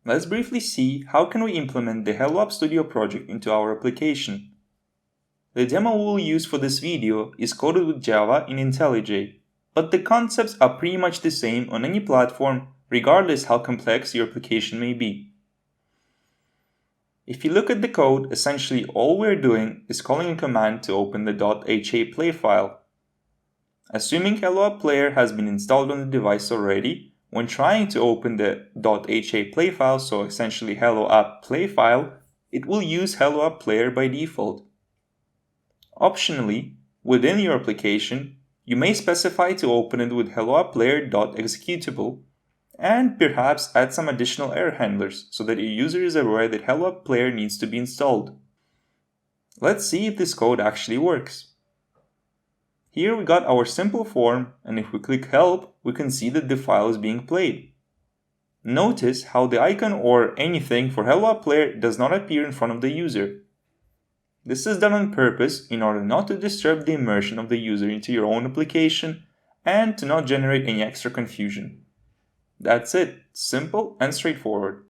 Let's briefly see how can we implement the HelloApp Studio project into our application. The demo we'll use for this video is coded with Java in IntelliJ, but the concepts are pretty much the same on any platform, regardless how complex your application may be. If you look at the code, essentially all we're doing is calling a command to open the .ha play file. Assuming HelloApp Player has been installed on the device already, when trying to open the .ha play file, so essentially HelloApp play file, it will use HelloApp Player by default. Optionally, within your application, you may specify to open it with HelloApp Player.executable, and perhaps add some additional error handlers so that your user is aware that HelloApp Player needs to be installed. Let's see if this code actually works. Here we got our simple form, and if we click Help, we can see that the file is being played. Notice how the icon or anything for HelloApp Player does not appear in front of the user. This is done on purpose in order not to disturb the immersion of the user into your own application and to not generate any extra confusion. That's it, simple and straightforward.